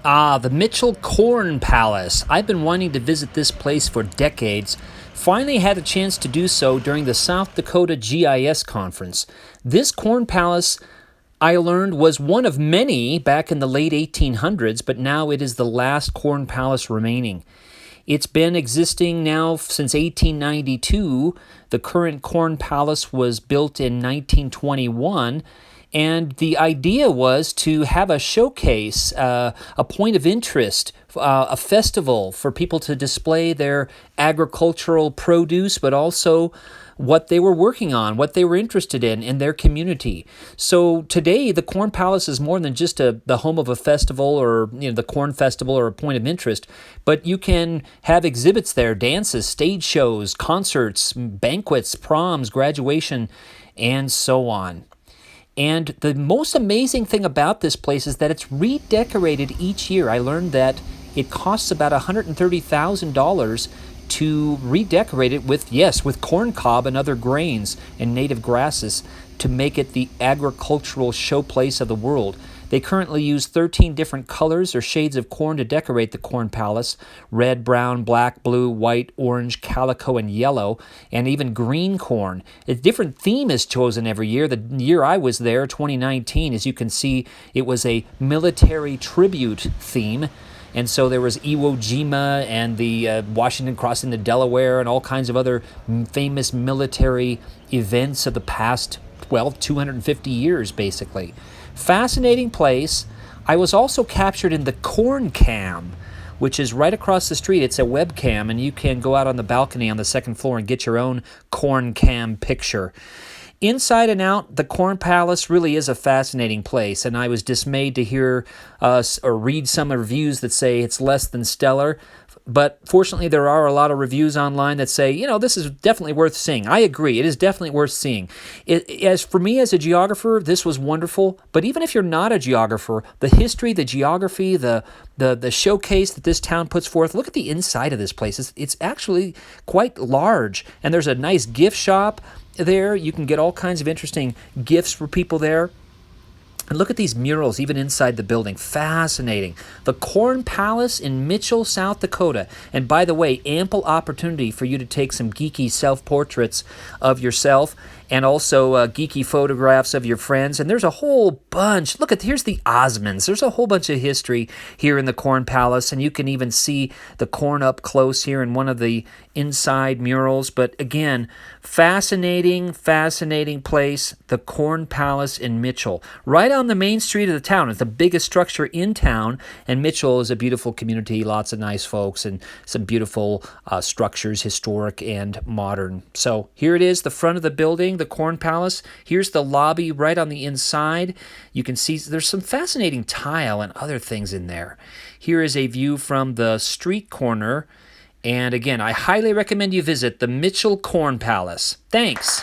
Ah, the Mitchell Corn Palace. I've been wanting to visit this place for decades. Finally had a chance to do so during the South Dakota GIS conference. This corn palace, I learned, was one of many back in the late 1800s, but now it is the last corn palace remaining. It's been existing now since 1892. The current Corn Palace was built in 1921. And the idea was to have a showcase, a point of interest, a festival for people to display their agricultural produce, but also what they were working on, what they were interested in their community. So today, the Corn Palace is more than just the home of a festival or the Corn Festival or a point of interest, but you can have exhibits there, dances, stage shows, concerts, banquets, proms, graduation, and so on. And the most amazing thing about this place is that it's redecorated each year. I learned that it costs about $130,000 to redecorate it with corn cob and other grains and native grasses to make it the agricultural showplace of the world. They currently use 13 different colors or shades of corn to decorate the Corn Palace: red, brown, black, blue, white, orange, calico, and yellow, and even green corn. A different theme is chosen every year. The year I was there, 2019, as you can see, it was a military tribute theme. And so there was Iwo Jima and the Washington crossing the Delaware and all kinds of other famous military events of the past, 250 years, basically. Fascinating place. I was also captured in the Corn Cam, which is right across the street. It's a webcam, and you can go out on the balcony on the second floor and get your own Corn Cam picture. Inside and out, the Corn Palace really is a fascinating place, and I was dismayed to hear or read some reviews that say it's less than stellar. But fortunately, there are a lot of reviews online that say, this is definitely worth seeing. I agree. It is definitely worth seeing. As for me as a geographer, this was wonderful. But even if you're not a geographer, the history, the geography, the showcase that this town puts forth, look at the inside of this place. It's actually quite large. And there's a nice gift shop there. You can get all kinds of interesting gifts for people there. And look at these murals, even inside the building. Fascinating. The Corn Palace in Mitchell, South Dakota. And by the way, ample opportunity for you to take some geeky self-portraits of yourself and also geeky photographs of your friends. And there's a whole bunch. Here's the Osmonds. There's a whole bunch of history here in the Corn Palace, and you can even see the corn up close here in one of the inside murals. But again, fascinating place, the Corn Palace in Mitchell. Right on the main street of the town. It's the biggest structure in town, and Mitchell is a beautiful community, lots of nice folks, and some beautiful structures, historic and modern. So here it is, the front of the building, the Corn Palace. Here's the lobby right on the inside. You can see there's some fascinating tile and other things in there. Here is a view from the street corner. And again, I highly recommend you visit the Mitchell Corn Palace. Thanks.